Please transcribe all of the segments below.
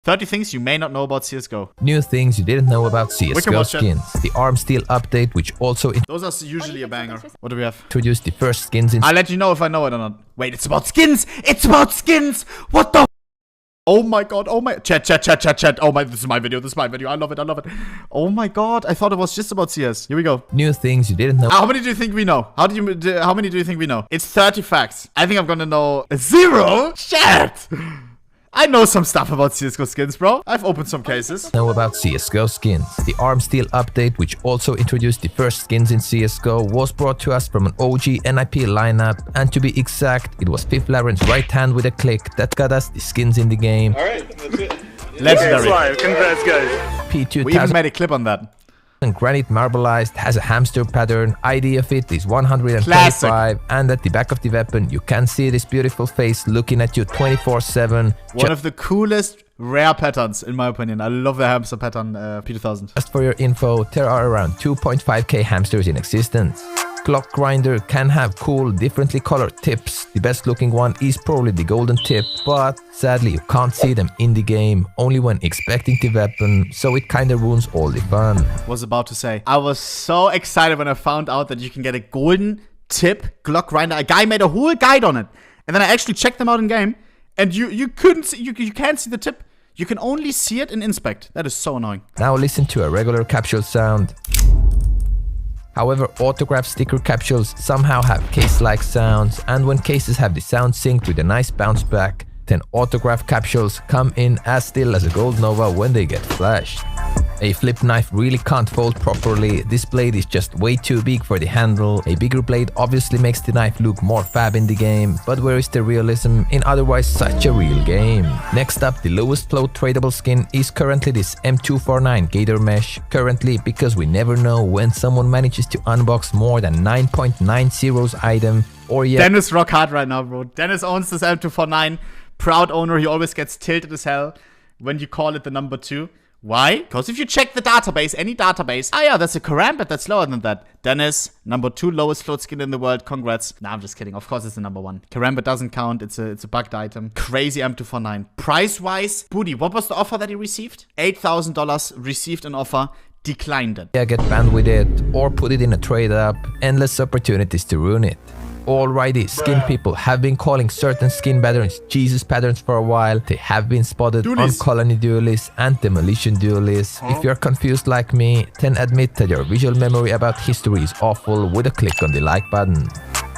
30 things you may not know about CSGO. New things you didn't know about CSGO skins. The Arm Steel update, which also Those are usually a banger. What do we have? introduced the first skins in... I'll let you know if I know it or not. Wait, it's about skins! It's about skins! What the... Oh my god, oh my... Chat. Oh my, this is my video, I love it. Oh my god, I thought it was just about CS. Here we go. New things you didn't know. How many do you think we know? How many do you think we know? It's 30 facts. I think I'm gonna know 0? Chat! I know some stuff about CSGO skins, bro. I've opened some cases. Know about CSGO skins. The Arm Steel update, which also introduced the first skins in CSGO, was brought to us from an OG NIP lineup, and to be exact, it was Fifth Laren's right hand with a click that got us the skins in the game. Alright, that's it. Legendary. Congrats, guys. P2000 We even made a clip on that. granite marbleized, has a hamster pattern, ID of it is 125, Classic. and at the back of the weapon you can see this beautiful face looking at you 24/7. One of the coolest rare patterns, in my opinion. I love the hamster pattern, P2000. Just for your info, there are around 2.5k hamsters in existence. Clock grinder can have cool, differently colored tips. The best looking one is probably the golden tip, but sadly you can't see them in the game, only when expecting the weapon, so it kinda ruins all the fun. Was about to say, I was so excited when I found out that you can get a golden tip Glock grinder. A guy made a whole guide on it, and then I actually checked them out in game, and you couldn't see, you can't see the tip. You can only see it in inspect. That is so annoying. Now listen to a regular capsule sound. However, autograph sticker capsules somehow have case-like sounds, and when cases have the sound synced with a nice bounce back, then autograph capsules come in as still as a gold nova when they get flashed. A flip knife really can't fold properly, this blade is just way too big for the handle. A bigger blade obviously makes the knife look more fab in the game, but where is the realism in otherwise such a real game? Next up, the lowest float tradable skin is currently this M249 Gator Mesh, currently because we never know when someone manages to unbox more than 9.90's item, or yet... Dennis rock hard right now, bro. Dennis owns this M249. Proud owner, he always gets tilted as hell when you call it the number 2. Why? Because if you check the database, any database, yeah, that's a Karambit that's lower than that. Dennis, number 2 lowest float skin in the world, congrats. Nah, I'm just kidding. Of course it's the number 1. Karambit doesn't count, it's a bugged item. Crazy M249. Price-wise, Booty, what was the offer that he received? $8,000 received an offer, declined it. Yeah, get banned with it, or put it in a trade up, endless opportunities to ruin it. Alrighty, skin people have been calling certain skin patterns Jesus patterns for a while. They have been spotted on Colony Duelists and Demolition Duelists. If you're confused like me, then admit that your visual memory about history is awful with a click on the like button.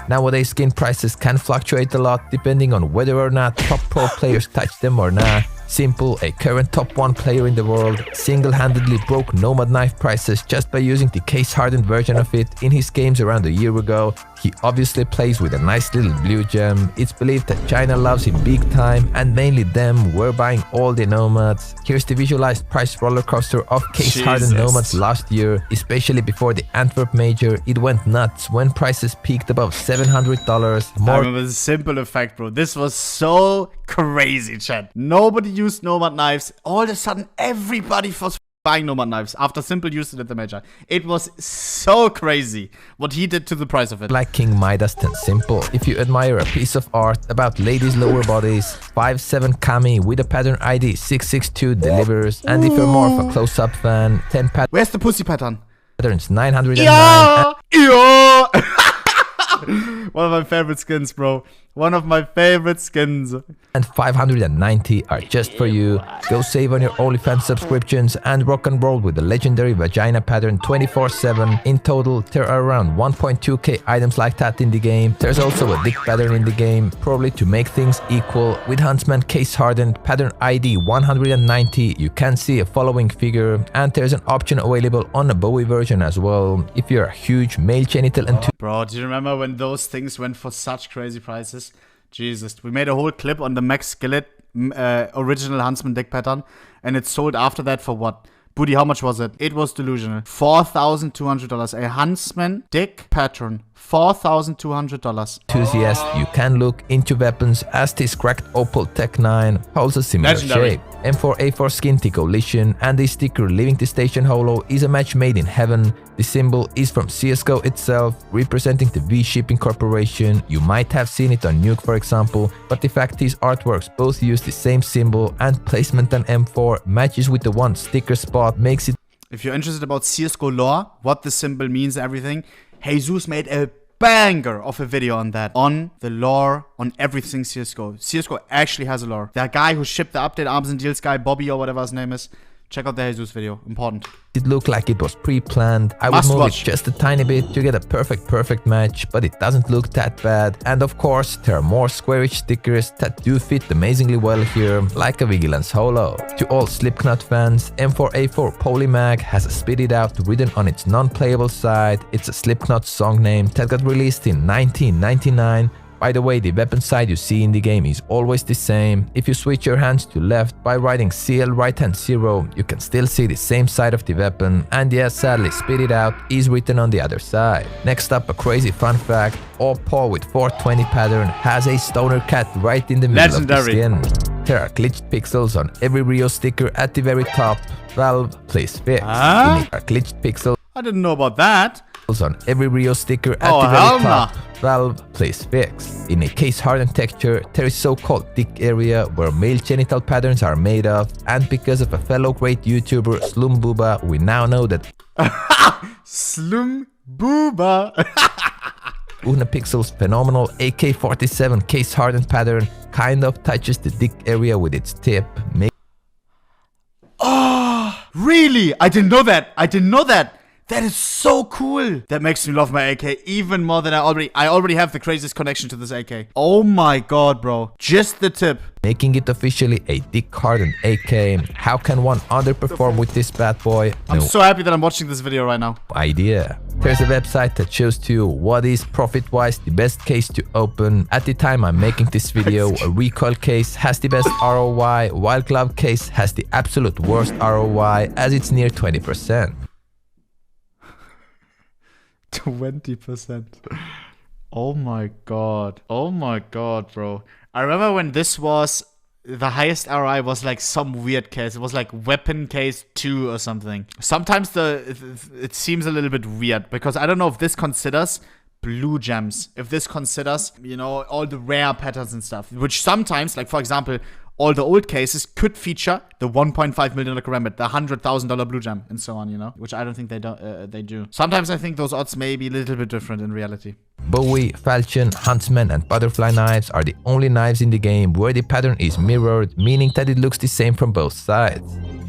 Nowadays, skin prices can fluctuate a lot depending on whether or not top pro players touch them or not. Simple, a current top 1 player in the world single-handedly broke Nomad knife prices just by using the case-hardened version of it in his games around a year ago. He obviously plays with a nice little blue gem. It's believed that China loves him big time, and mainly them were buying all the Nomads. Here's the visualized price roller coaster of case-hardened Nomads last year, especially before the Antwerp Major. It went nuts when prices peaked above $700. I remember the simple effect, bro. This was so crazy, chat. Nobody used Nomad knives. All of a sudden, everybody was buying Nomad knives after Simple used it at the Major. It was so crazy what he did to the price of it. Like King Midas than Simple. If you admire a piece of art about ladies' lower bodies, 5'7" Kami with a pattern ID 662 delivers. And if you're more of a close-up fan, 10 Where's the pussy pattern? patterns 909. Yeah! One of my favorite skins, bro. One of my favorite skins. And 590 are just for you. Go save on your OnlyFans subscriptions and rock and roll with the legendary vagina pattern 24/7. In total, there are around 1.2k items like that in the game. There's also a dick pattern in the game, probably to make things equal. With Huntsman case hardened pattern ID 190, you can see a following figure, and there's an option available on the Bowie version as well. If you're a huge male genital enthusiast. Bro, do you remember when those things went for such crazy prices? Jesus, we made a whole clip on the Max Skillet original Huntsman deck pattern, and it sold after that for what? Booty, how much was it? It was delusional. $4,200. A Huntsman Dick pattern. $4,200. Enthusiast, you can look into weapons as this cracked Opal Tech 9 holds a similar Legendary. shape. M4A4 Skin Collision and the sticker Living the Station Holo is a match made in heaven. The symbol is from CSGO itself, representing the V-Shipping Corporation. You might have seen it on Nuke, for example, but the fact these artworks both use the same symbol and placement on M4 matches with the one sticker spot makes it. If you're interested about CSGO lore, what the symbol means, everything, Jesus made a banger of a video on that. On the lore, on everything CSGO. CSGO actually has a lore. That guy who shipped the update, Arms and Deals guy, Bobby or whatever his name is. Check out the Jesus video. Important. It looked like it was pre-planned. I would move it just a tiny bit to get a perfect match, but it doesn't look that bad. And of course, there are more squarish stickers that do fit amazingly well here, like a Vigilance Holo. To all Slipknot fans, M4A4 Polymag has a Spit It Out written on its non-playable side. It's a Slipknot song name that got released in 1999. By the way, the weapon side you see in the game is always the same. If you switch your hands to left by writing CL right hand 0, you can still see the same side of the weapon. And yes, sadly, Spit It Out is written on the other side. Next up, a crazy fun fact. Paw with 420 pattern has a stoner cat right in the middle of the skin. There are glitched pixels on every Rio sticker at the very top. Valve, please fix. There are glitched pixels. I didn't know about that. On every Rio sticker at the very top. Valve, please fix. In a case-hardened texture, there is so-called dick area where male genital patterns are made of, and because of a fellow great YouTuber, Slum Booba, we now know that Slum Booba ohnePixel's phenomenal AK-47 case-hardened pattern kind of touches the dick area with its tip. Oh, really? I didn't know that. I didn't know that. That is so cool. That makes me love my AK even more than I already have the craziest connection to this AK. Oh my god, bro. Just the tip. Making it officially a dick-hardened AK. How can one underperform with this bad boy? I'm so happy that I'm watching this video right now. Idea. There's a website that shows to you what is profit-wise the best case to open. At the time I'm making this video, a recoil case has the best ROI, while glove case has the absolute worst ROI as it's near 20%. 20%. Oh my god. Oh my god, bro. I remember when this was, the highest ROI was like some weird case. It was like weapon case 2 or something. Sometimes it seems a little bit weird because I don't know if this considers blue gems. If this considers, you know, all the rare patterns and stuff. Which sometimes, like for example, all the old cases could feature the $1.5 million karambit, the $100,000 blue gem, and so on, you know? Which I don't think they do. Sometimes I think those odds may be a little bit different in reality. Bowie, Falchion, Huntsman, and Butterfly knives are the only knives in the game where the pattern is mirrored, meaning that it looks the same from both sides.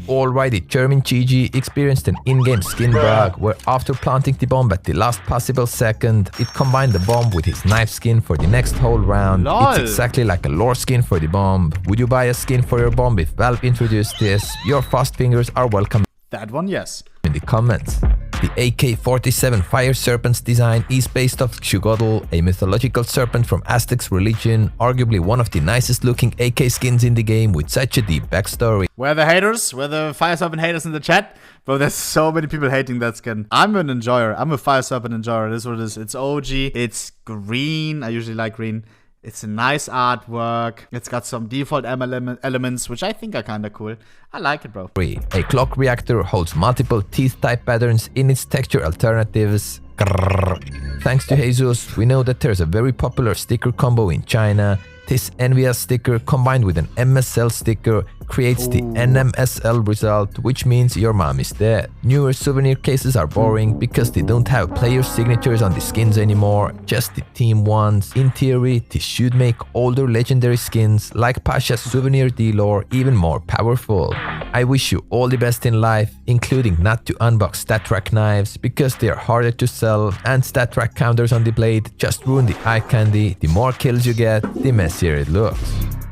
Alrighty, German GG experienced an in-game skin bug where after planting the bomb at the last possible second, it combined the bomb with his knife skin for the next whole round. Lol. It's exactly like a lore skin for the bomb. Would you buy a skin for your bomb if Valve introduced this? Your fast fingers are welcome. That one, yes. In the comments. The AK-47 Fire Serpent's design is based off Xugodl, a mythological serpent from Aztec's religion, arguably one of the nicest looking AK skins in the game with such a deep backstory. Where the haters? Where the Fire Serpent haters in the chat? Bro, there's so many people hating that skin. I'm an enjoyer. I'm a Fire Serpent enjoyer. This is what it is. It's OG. It's green. I usually like green. It's a nice artwork. It's got some default elements, which I think are kind of cool. I like it, bro. A clock reactor holds multiple teeth type patterns in its texture alternatives. Grrr. Thanks to Jesus, we know that there's a very popular sticker combo in China. This NVS sticker combined with an MSL sticker creates the NMSL result, which means your mom is dead. Newer souvenir cases are boring because they don't have player signatures on the skins anymore, just the team ones. In theory, this should make older legendary skins like Pasha's Souvenir D-Lore even more powerful. I wish you all the best in life, including not to unbox StatTrack knives because they are harder to sell, and StatTrack counters on the blade just ruin the eye candy. The more kills you get, the messier it looks.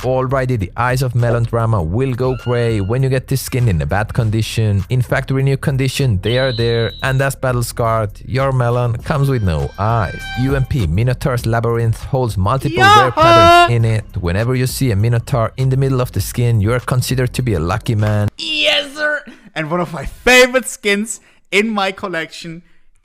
Alrighty, the eyes of Melon Drama will go grey when you get this skin in a bad condition. In factory new condition, they are there, and as battle scarred, your Melon comes with no eyes. UMP Minotaur's Labyrinth holds multiple rare patterns in it. Whenever you see a Minotaur in the middle of the skin, you are considered to be a lucky man. Yes, sir! And one of my favorite skins in my collection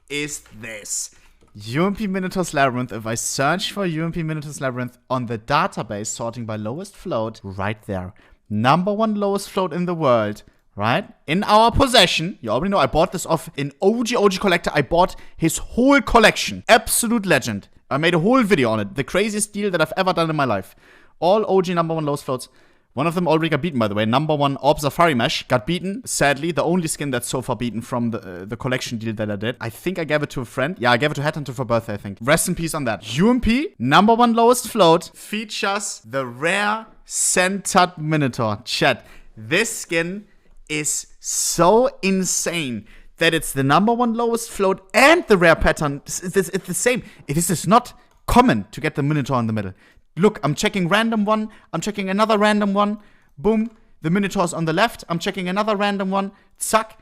is this. UMP Minotaur's Labyrinth. If I search for UMP Minotaur's Labyrinth on the database, sorting by lowest float, right there. #1 lowest float in the world, right? In our possession. You already know I bought this off an OG collector. I bought his whole collection. Absolute legend. I made a whole video on it. The craziest deal that I've ever done in my life. All OG #1 lowest floats. One of them already got beaten, by the way. #1 Orb Safari Mesh got beaten. Sadly, the only skin that's so far beaten from the collection deal that I did. I think I gave it to a friend. Yeah, I gave it to Headhunter for birthday, I think. Rest in peace on that. UMP, #1 lowest float, features the rare centered Minotaur. Chat, this skin is so insane that it's the #1 lowest float and the rare pattern. It's the same. It is just not common to get the Minotaur in the middle. Look, I'm checking random one. I'm checking another random one. Boom. The Minotaur's on the left. I'm checking another random one. Zack.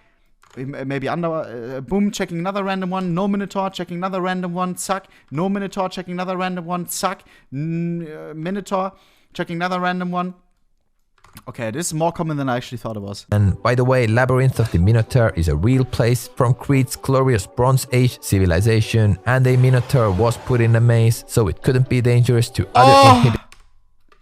Maybe under. Boom. Checking another random one. No Minotaur. Checking another random one. Zack. No Minotaur. Checking another random one. Zack. Minotaur. Checking another random one. Okay, this is more common than I actually thought it was. And by the way, Labyrinth of the Minotaur is a real place from Crete's glorious Bronze Age civilization, and a Minotaur was put in a maze, so it couldn't be dangerous to other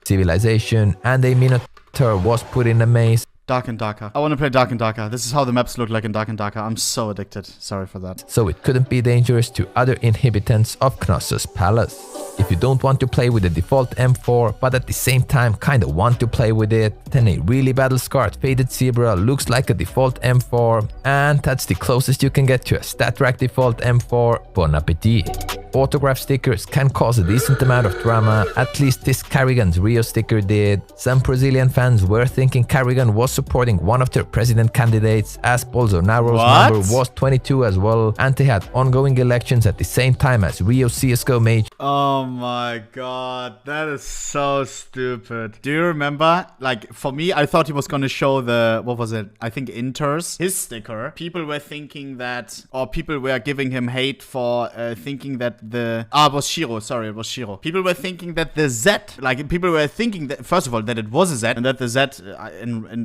civilization, and a Minotaur was put in a maze. Dark and Darker. I want to play Dark and Darker. This is how the maps look like in Dark and Darker. I'm so addicted. Sorry for that. So it couldn't be dangerous to other inhabitants of Knossos Palace. If you don't want to play with the default M4, but at the same time kinda want to play with it, then a really battle-scarred Faded Zebra looks like a default M4, and that's the closest you can get to a StatRack default M4. Bon appetit! Autograph stickers can cause a decent amount of drama, at least this Carrigan's Rio sticker did. Some Brazilian fans were thinking Carrigan was supporting one of their president candidates, as Bolsonaro's number was 22 as well, and they had ongoing elections at the same time as Rio CSGO Major. Oh my god, that is so stupid. Do you remember? Like, for me, I thought he was gonna show the, what was it? I think Inters, his sticker. People were thinking that, or people were giving him hate for thinking that it was Shiro, sorry, it was Shiro. People were thinking that the Z, like, people were thinking that, first of all, that it was a Z, and that the Z,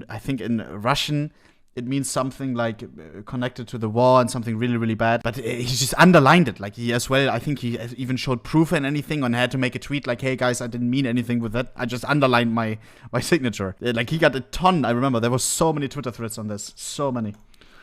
I think in Russian, it means something like connected to the war and something really, really bad. But he just underlined it. Like, he as well, I think he even showed proof and anything and had to make a tweet like, hey guys, I didn't mean anything with that. I just underlined my signature. Like, he got a ton. I remember there was so many Twitter threads on this. So many.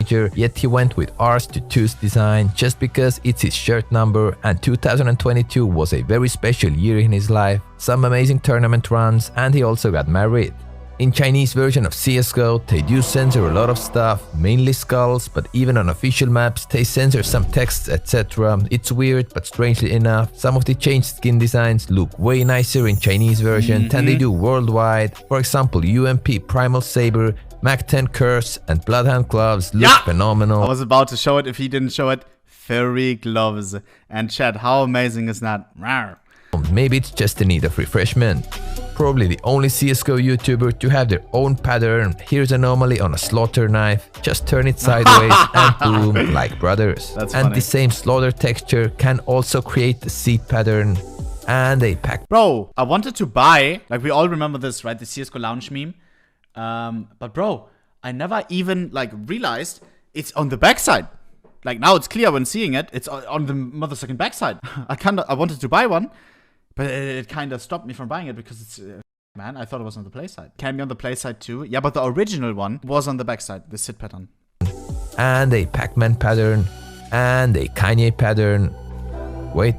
Yet he went with Ars Tutu's design just because it's his shirt number, and 2022 was a very special year in his life. Some amazing tournament runs, and he also got married. In Chinese version of CSGO, they do censor a lot of stuff, mainly skulls, but even on official maps, they censor some texts, etc. It's weird, but strangely enough, some of the changed skin designs look way nicer in Chinese version than they do worldwide. For example, UMP Primal Saber, Mac 10 Curse, and Bloodhound Gloves look phenomenal. I was about to show it if he didn't show it. Furry gloves. And chat, how amazing is that? Rawr. Maybe it's just a need of refreshment. Probably the only CSGO YouTuber to have their own pattern. Here's Anomaly on a slaughter knife. Just turn it sideways and boom, like brothers. That's and funny. The same slaughter texture can also create the seed pattern and a pack. Bro, I wanted to buy, like we all remember this, right? The CSGO Lounge meme. But bro, I never even like realized it's on the backside. Like now it's clear when seeing it. It's on the mother-sucking backside. I wanted to buy one. But it kind of stopped me from buying it because it's, man, I thought it was on the play side. Can be on the play side too. Yeah, but the original one was on the back side, the Sid pattern. And a Pac-Man pattern. And a Kanye pattern. Wait,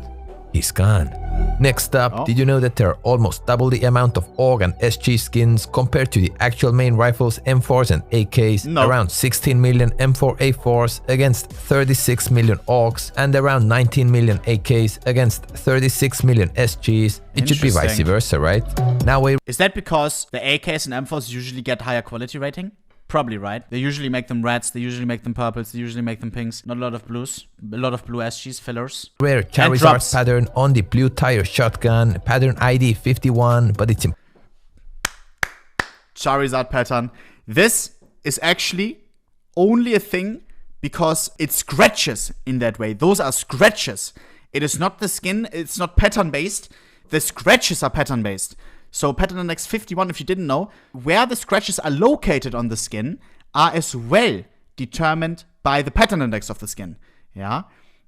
he's gone. Next up, did you know that there are almost double the amount of AUG and SG skins compared to the actual main rifles M4s and AKs? No. Around 16 million M4A4s against 36 million AUGs and around 19 million AKs against 36 million SGs. It should be vice versa, right? Now is that because the AKs and M4s usually get higher quality rating? Probably, right? They usually make them reds, they usually make them purples, they usually make them pinks. Not a lot of blues. A lot of blue SGs, fillers. Rare Charizard pattern on the blue tire shotgun, pattern ID 51, but it's Charizard pattern. This is actually only a thing because it scratches in that way. Those are scratches. It is not the skin. It's not pattern based. The scratches are pattern based. So pattern index 51, if you didn't know, where the scratches are located on the skin are as well determined by the pattern index of the skin. Yeah.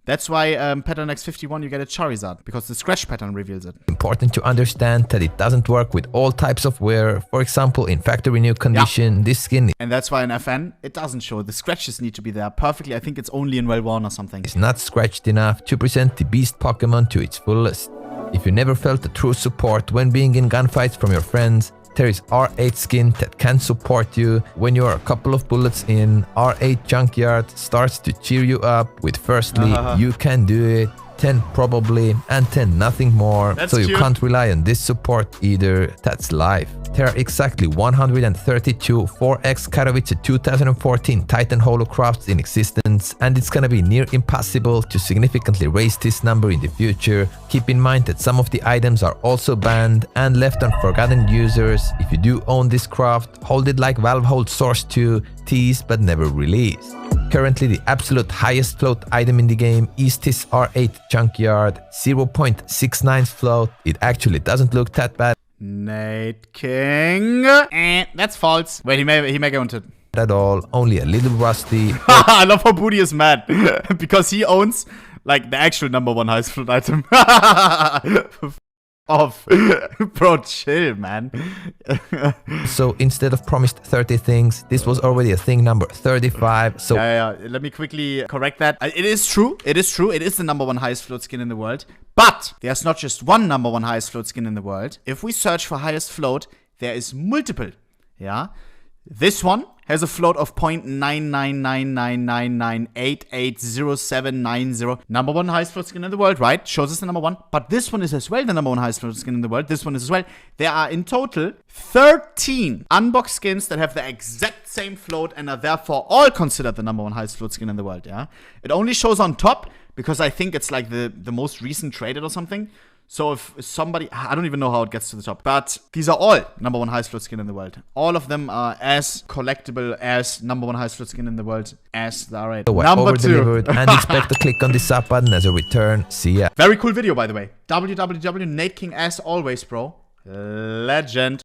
That's why pattern index 51 you get a Charizard, because the scratch pattern reveals it. Important to understand that it doesn't work with all types of wear. For example, in factory new condition, this skin and that's why in FN it doesn't show. The scratches need to be there perfectly. I think it's only in well worn or something. is not scratched enough to present the beast Pokemon to its fullest. If you never felt the true support when being in gunfights from your friends, there is R8 skin that can support you. When you are a couple of bullets in, R8 Junkyard starts to cheer you up with firstly, you can do it, 10 probably, and 10 nothing more. That's so you cute. can't rely on this support either. That's life. There are exactly 132 4X Katowice 2014 Titan Holocrafts in existence, and it's gonna be near impossible to significantly raise this number in the future. Keep in mind that some of the items are also banned and left on forgotten users. If you do own this craft, hold it like Valve holds Source 2, tease but never release. Currently, the absolute highest float item in the game is this R8 Junkyard, 0.69 float. It actually doesn't look that bad Nate King. That's false. Wait, he may go into it. at all, only a little rusty. I love how Booty is mad because he owns like the actual #1 highest float item. Off. Bro, chill, man. So instead of promised 30 things, this was already a thing number 35. So Yeah. Let me quickly correct that. It is true. It is true. It is the #1 highest float skin in the world. But there's not just one #1 highest float skin in the world. If we search for highest float, there is multiple. Yeah. This one has a float of 0.99999880790. #1 highest float skin in the world, right? Shows us the #1. But this one is as well the #1 highest float skin in the world. This one is as well. There are in total 13 unboxed skins that have the exact same float and are therefore all considered the #1 highest float skin in the world, yeah? It only shows on top because I think it's like the most recent traded or something. So if somebody, I don't even know how it gets to the top, but these are all #1 highest float skin in the world. All of them are as collectible as #1 highest float skin in the world as the R8. we're Number 2. over-delivered and expect to click on the sub button as a return. See ya. Very cool video, by the way. www. Nate King as always, bro. Legend.